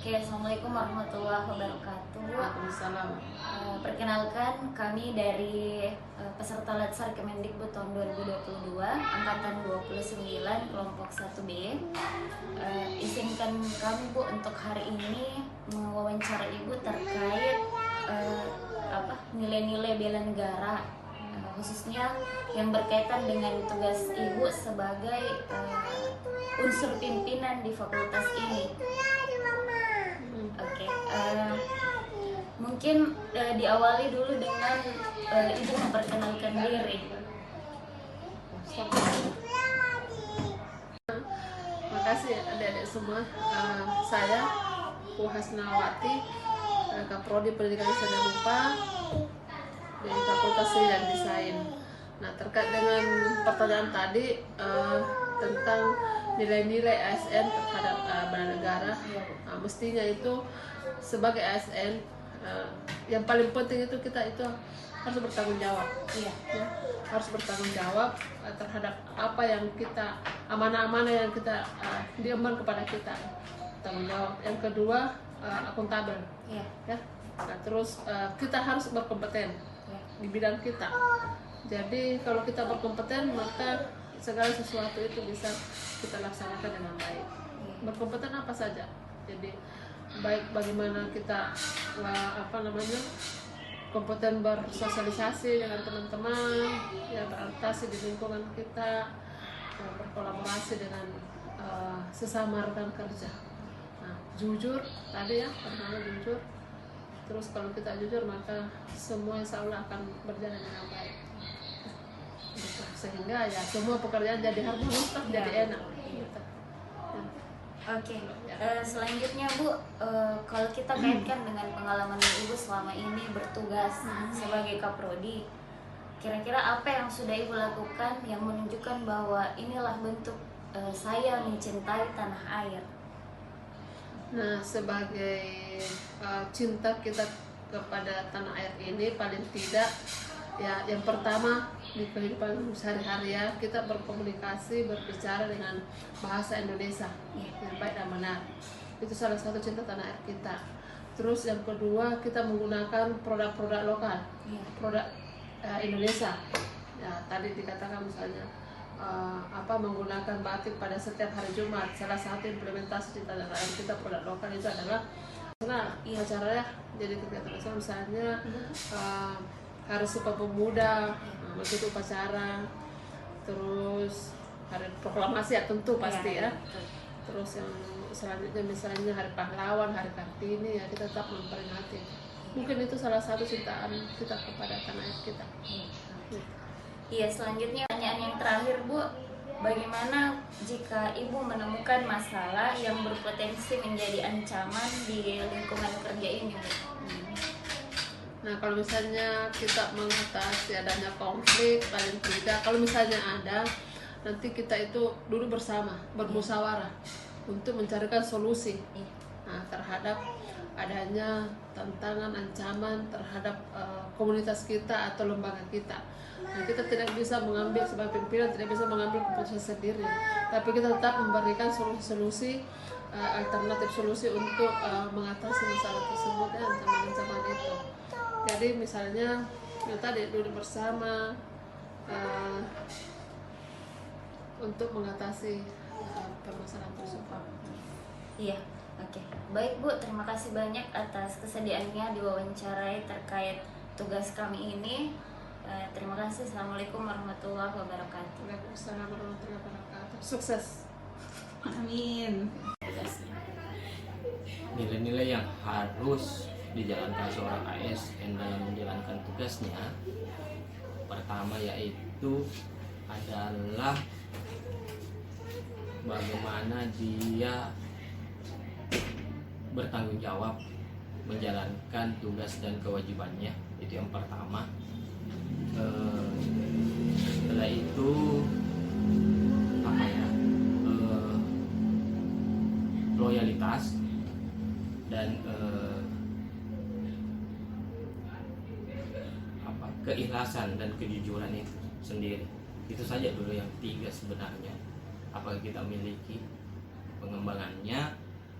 Oke, Assalamualaikum warahmatullahi wabarakatuh. Waalaikumsalam. Perkenalkan, kami dari peserta Latsar Kemendikbud tahun 2022, Angkatan 29, kelompok 1B. Izinkan kami, Bu, untuk hari ini mewawancara Ibu terkait nilai-nilai bela negara, khususnya yang berkaitan dengan tugas Ibu sebagai unsur pimpinan di fakultas ini. Oke, mungkin diawali dulu dengan Ibu memperkenalkan diri. Makasih adik-adik semua. Saya Hasnawati, Kaprodi Pendidikan Seni Rupa di Fakultas Seni dan Desain. Nah, terkait dengan pertanyaan tadi tentang nilai-nilai ASN terhadap bela negara, mestinya itu sebagai ASN yang paling penting itu kita itu harus bertanggung jawab. Ya, harus bertanggung jawab terhadap apa yang kita amanah-amanah yang kita diemban kepada kita. Tanggung jawab. Yang kedua akuntabel. Ya. Nah, terus kita harus berkompeten di bidang kita. Jadi kalau kita berkompeten, maka segala sesuatu itu bisa kita laksanakan dengan baik. Berkompeten apa saja. Jadi baik bagaimana kita kompeten bersosialisasi dengan teman-teman, ya, beradaptasi di lingkungan kita, berkolaborasi dengan sesama rekan kerja. Nah, jujur tadi ya, pertama jujur. Terus kalau kita jujur, maka semua insya Allah akan berjalan dengan baik. Sehingga ya semua pekerjaan jadi harmonis, jadi enak. Gitu. Oke, selanjutnya Bu, kalau kita kaitkan dengan pengalaman Ibu selama ini bertugas sebagai Kaprodi, kira-kira apa yang sudah Ibu lakukan yang menunjukkan bahwa inilah bentuk saya mencintai tanah air? Nah, sebagai cinta kita kepada tanah air ini, paling tidak ya yang pertama di kehidupan sehari-hari ya, kita berkomunikasi, berbicara dengan bahasa Indonesia yang baik dan benar. Itu salah satu cinta tanah air kita. Terus yang kedua, kita menggunakan produk-produk lokal, produk Indonesia. Ya, tadi dikatakan misalnya menggunakan batik pada setiap hari Jumat. Salah satu implementasi di tanah air kita produk lokal itu adalah acaranya. Jadi kegiatan misalnya Hari Sumpah Pemuda, begitu upacara, terus Hari Proklamasi ya tentu pasti ya. Terus yang selanjutnya misalnya Hari Pahlawan, Hari Kartini ya, kita tetap memperingati. Mungkin itu salah satu cintaan kita kepada tanah air kita. Iya, selanjutnya pertanyaan yang terakhir Bu, bagaimana jika Ibu menemukan masalah yang berpotensi menjadi ancaman di lingkungan kerja ini Bu? Nah, kalau misalnya kita mengatasi adanya konflik, paling tidak kalau misalnya ada, nanti kita itu duduk bersama, bermusyawarah untuk mencarikan solusi terhadap adanya tantangan, ancaman terhadap komunitas kita atau lembaga kita. Nah, kita tidak bisa mengambil sebagai pimpinan, tidak bisa mengambil keputusan sendiri, tapi kita tetap memberikan solusi alternatif solusi untuk mengatasi masalah tersebut ya, ancaman-ancaman itu. Jadi misalnya kita duduk bersama untuk mengatasi permasalahan tersebut. Iya, oke. Baik Bu, terima kasih banyak atas kesediaannya diwawancarai terkait tugas kami ini. Terima kasih. Assalamualaikum warahmatullahi wabarakatuh. Waalaikumsalam warahmatullahi wabarakatuh. Sukses. Amin. Nilai-nilai yang harus dijalankan seorang ASN dalam menjalankan tugasnya, pertama yaitu adalah bagaimana dia bertanggung jawab menjalankan tugas dan kewajibannya. Itu yang pertama. Setelah itu loyalitas dan keikhlasan dan kejujuran itu sendiri. Itu saja dulu yang tiga sebenarnya. Apakah kita miliki pengembangannya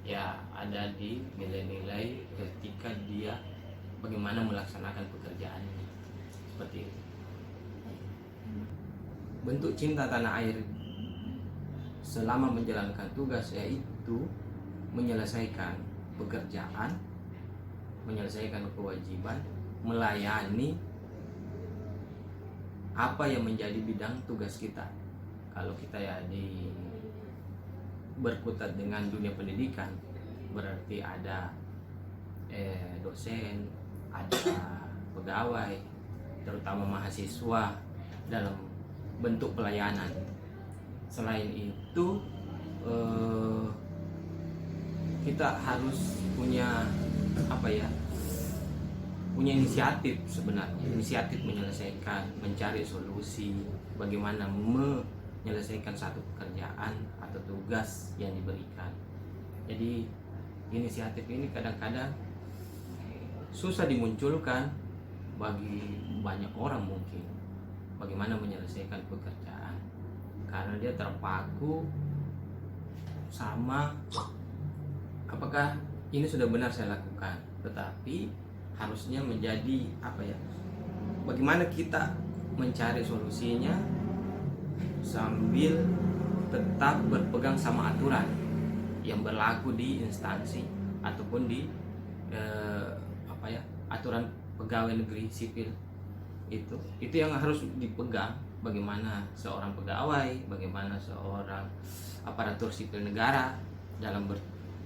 ya ada di nilai-nilai ketika dia bagaimana melaksanakan pekerjaannya, seperti itu. Bentuk cinta tanah air selama menjalankan tugas yaitu menyelesaikan pekerjaan, menyelesaikan kewajiban, melayani apa yang menjadi bidang tugas kita. Kalau kita ya berkutat dengan dunia pendidikan, berarti ada dosen, ada pegawai, terutama mahasiswa dalam bentuk pelayanan. Selain itu kita harus punya punya inisiatif sebenarnya, inisiatif menyelesaikan, mencari solusi bagaimana menyelesaikan satu pekerjaan atau tugas yang diberikan. Jadi inisiatif ini kadang-kadang susah dimunculkan bagi banyak orang mungkin, bagaimana menyelesaikan pekerjaan, karena dia terpaku sama apakah ini sudah benar saya lakukan, tetapi harusnya menjadi bagaimana kita mencari solusinya sambil tetap berpegang sama aturan yang berlaku di instansi ataupun di aturan pegawai negeri sipil. Itu yang harus dipegang, bagaimana seorang pegawai, bagaimana seorang aparatur sipil negara dalam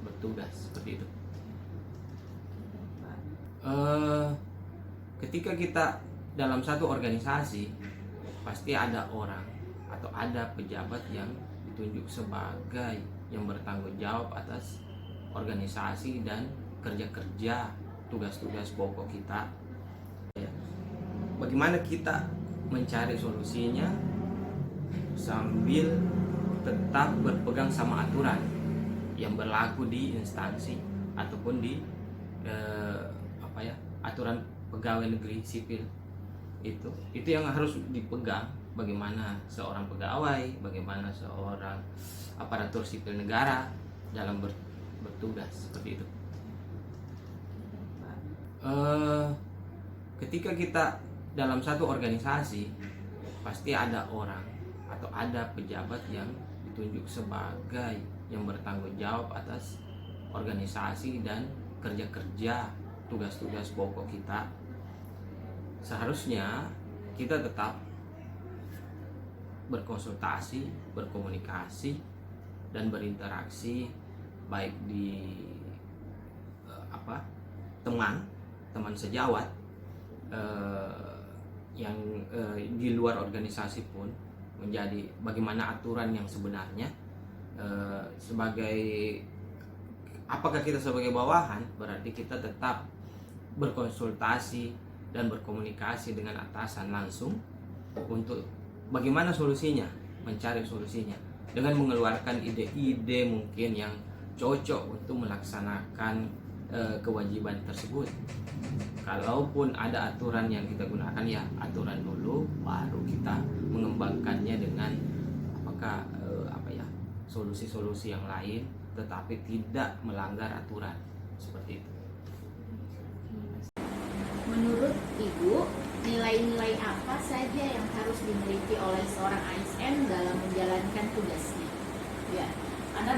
bertugas, seperti itu. Ketika kita dalam satu organisasi, pasti ada orang atau ada pejabat yang ditunjuk sebagai yang bertanggung jawab atas organisasi dan kerja-kerja tugas-tugas pokok kita. Bagaimana kita mencari solusinya sambil tetap berpegang sama aturan yang berlaku di instansi ataupun di aturan pegawai negeri sipil. Itu yang harus dipegang, bagaimana seorang pegawai, bagaimana seorang aparatur sipil negara dalam bertugas, seperti itu. Ketika kita dalam satu organisasi, pasti ada orang atau ada pejabat yang ditunjuk sebagai yang bertanggung jawab atas organisasi dan kerja-kerja tugas-tugas pokok kita. Seharusnya kita tetap berkonsultasi, berkomunikasi, dan berinteraksi baik di teman sejawat yang di luar organisasi pun, menjadi bagaimana aturan yang sebenarnya. Sebagai apakah kita sebagai bawahan, berarti kita tetap berkonsultasi dan berkomunikasi dengan atasan langsung untuk bagaimana solusinya, mencari solusinya dengan mengeluarkan ide-ide mungkin yang cocok untuk melaksanakan kewajiban tersebut. Kalaupun ada aturan yang kita gunakan, ya aturan dulu, baru kita mengembangkannya dengan solusi-solusi yang lain, tetapi tidak melanggar aturan, seperti itu. Menurut Ibu, nilai-nilai apa saja yang harus dimiliki oleh seorang ASN dalam menjalankan tugasnya? Ya,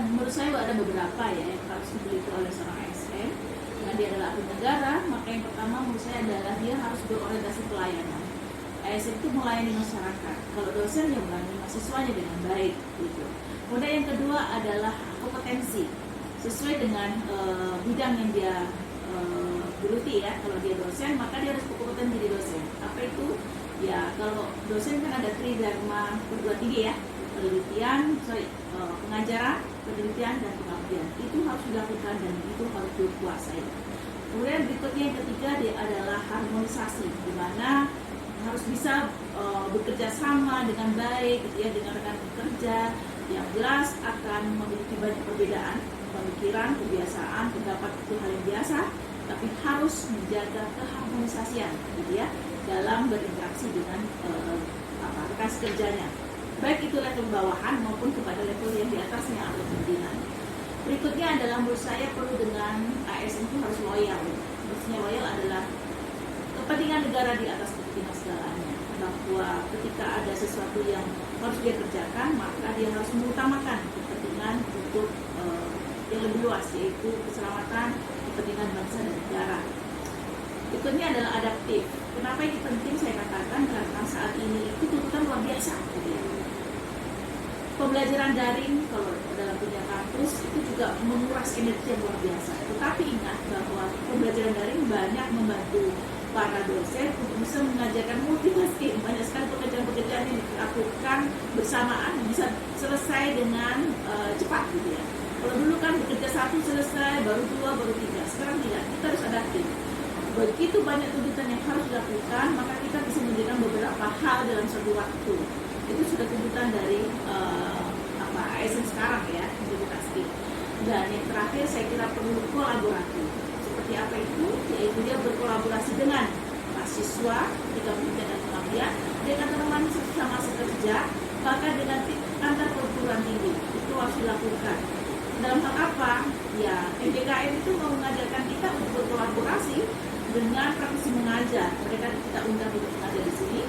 menurut saya ada beberapa ya yang harus dimiliki oleh seorang ASN. Dengan dia adalah abdi negara, maka yang pertama menurut saya adalah dia harus berorientasi pelayanan. ASN itu melayani masyarakat. Kalau dosen yang melayani mahasiswanya dengan baik, gitu. Kemudian yang kedua adalah kompetensi sesuai dengan bidang yang dia geluti ya. Kalau dia dosen, maka dia harus berkompeten jadi dosen. Apa itu? Ya, kalau dosen kan ada tridharma perguruan tinggi ya, pengajaran, penelitian, dan pengabdian. Itu harus dilakukan dan itu harus dikuasai. Kemudian berikutnya yang ketiga dia adalah harmonisasi, di mana harus bisa bekerja sama dengan baik, gitu ya, dengan rekan kerja yang jelas akan memiliki banyak perbedaan pemikiran, kebiasaan, pendapat itu hal yang biasa, tapi harus menjaga keharmonisasian, gitu ya, dalam berinteraksi dengan rekan kerjanya, baik itu level bawahan maupun kepada level yang di atasnya atau pimpinan. Berikutnya adalah menurut saya perlu dengan ASN itu harus loyal. Maksudnya loyal adalah kepentingan negara di atas kepentingan segalanya. Bahwa ketika ada sesuatu yang harus dia kerjakan, maka dia harus mengutamakan kepentingan untuk yang lebih luas, yaitu keselamatan, kepentingan bangsa dan negara. Berikutnya adalah adaptif. Kenapa ini penting saya katakan? Karena saat ini itu tuntutan luar biasa. Gitu ya. Pembelajaran daring kalau dalam dunia kampus itu juga menguras energi yang luar biasa. Tetapi ingat bahwa pembelajaran daring banyak membantu para dosen untuk bisa mengajarkan multitasking. Banyak sekali pekerjaan-pekerjaan yang dilakukan bersamaan bisa selesai dengan cepat gitu ya. Kalau dulu kan bekerja satu selesai, baru dua, baru tiga. Sekarang tidak, kita harus adaptif. Begitu banyak tuntutan yang harus dilakukan, maka kita bisa mengerjakan beberapa hal dalam satu waktu. Itu sudah tuntutan dari ASN sekarang ya, multitasking. Dan yang terakhir saya kira perlu kolaborasi. Seperti apa itu? Yaitu dia berkolaborasi dengan mahasiswa ketika penelitian dan pengabdian, dengan teman sama sekerja, bahkan dengan antar perguruan tinggi. Itu harus dilakukan. Dalam hal apa? Ya, MBKM itu mau mengajarkan kita untuk berkolaborasi dengan praktisi mengajar. Mereka kita undang untuk mengajar di sini.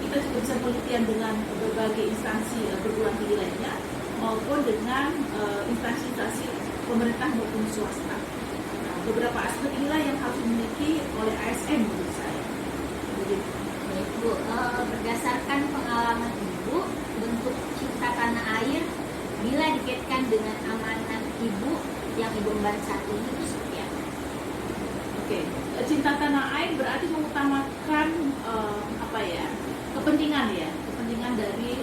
Kita juga bisa penelitian dengan berbagai instansi perguruan tinggi lainnya, maupun dengan instansi-instansi pemerintah maupun swasta. Nah, beberapa aspek inilah yang harus dimiliki oleh ASN menurut saya. Baik Bu, berdasarkan pengalaman Ibu, bentuk cinta tanah air bila dikaitkan dengan amanat Ibu yang Ibu emban saat ini itu seperti apa? Oke, cinta tanah air berarti mengutamakan kepentingan dari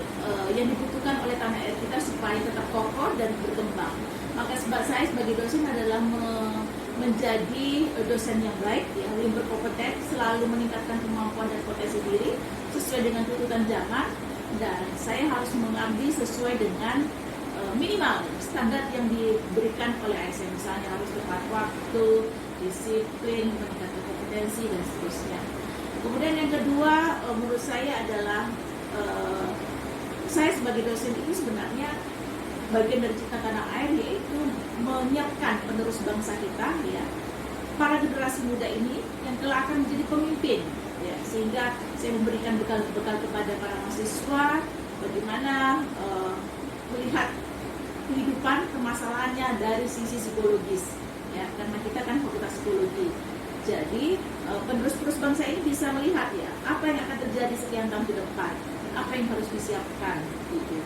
yang dibutuhkan oleh tanah air kita supaya tetap kokoh dan berkembang. Maka saya sebagai dosen adalah menjadi dosen yang baik, yang berkompeten, selalu meningkatkan kemampuan dan potensi diri sesuai dengan tuntutan zaman, dan saya harus mengabdi sesuai dengan minimal standar yang diberikan oleh ASN, misalnya harus tepat waktu, disiplin, meningkatkan kompetensi dan seterusnya. Kemudian yang kedua menurut saya adalah saya sebagai dosen itu sebenarnya bagian dari cinta tanah air, yaitu menyiapkan penerus bangsa kita ya, para generasi muda ini yang kelak akan menjadi pemimpin ya, sehingga saya memberikan bekal kepada para mahasiswa bagaimana melihat kehidupan permasalahannya dari sisi psikologis ya, karena kita kan fakultas psikologi. Jadi penerus bangsa ini bisa melihat ya apa yang akan terjadi sekian tahun ke depan, apa yang harus disiapkan gitu.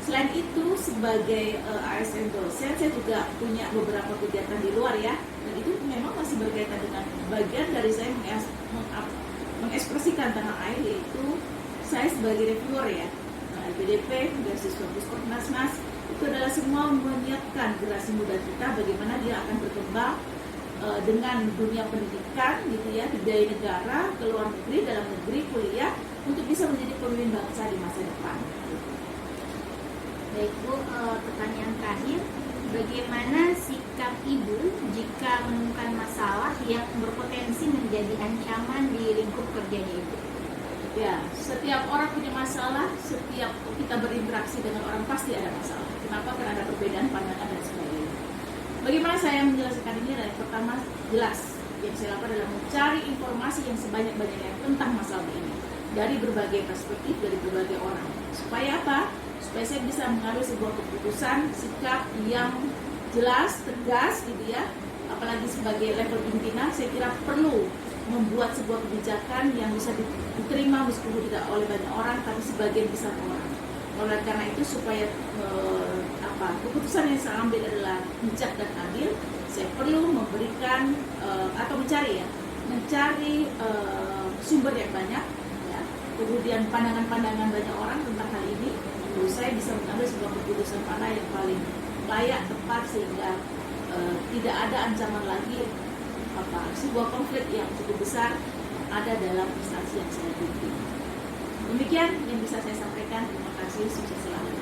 Selain itu sebagai ASN dosen saya juga punya beberapa kegiatan di luar ya, dan itu memang masih berkaitan dengan bagian dari saya mengekspresikan tanah air, yaitu saya sebagai reviewer ya, LPDP, beasiswa Puskesmas, itu adalah semua menyiapkan generasi muda kita bagaimana dia akan berkembang dengan dunia pendidikan gitu ya, di biaya negara, ke luar negeri, dalam negeri, kuliah, untuk bisa menjadi pemimpin bangsa di masa depan. Baik Bu, pertanyaan terakhir, bagaimana sikap Ibu jika menemukan masalah yang berpotensi menjadi ancaman di lingkup kerjanya Ibu? Ya, setiap orang punya masalah, setiap kita berinteraksi dengan orang pasti ada masalah. Kenapa? Karena ada perbedaan pandangan dan sebagainya. Bagaimana saya menjelaskan ini? Yang pertama, jelas yang saya lakukan adalah mencari informasi yang sebanyak-banyaknya tentang masalah ini dari berbagai perspektif, dari berbagai orang. Supaya apa? Supaya saya bisa mengambil sebuah keputusan, sikap yang jelas, tegas gitu ya. Apalagi sebagai level pimpinan, saya kira perlu membuat sebuah kebijakan yang bisa diterima meskipun tidak oleh banyak orang, tapi sebagian besar orang. Oleh karena itu supaya keputusan yang saya ambil adalah bijak dan adil, saya perlu memberikan atau mencari sumber yang banyak, ya. Kemudian pandangan-pandangan banyak orang tentang hal ini, lalu saya bisa mengambil sebuah keputusan mana yang paling layak, tepat, sehingga tidak ada ancaman lagi sebuah konflik yang cukup besar ada dalam instansi yang saya pimpin. Demikian yang bisa saya sampaikan. Terima kasih, sukses selalu.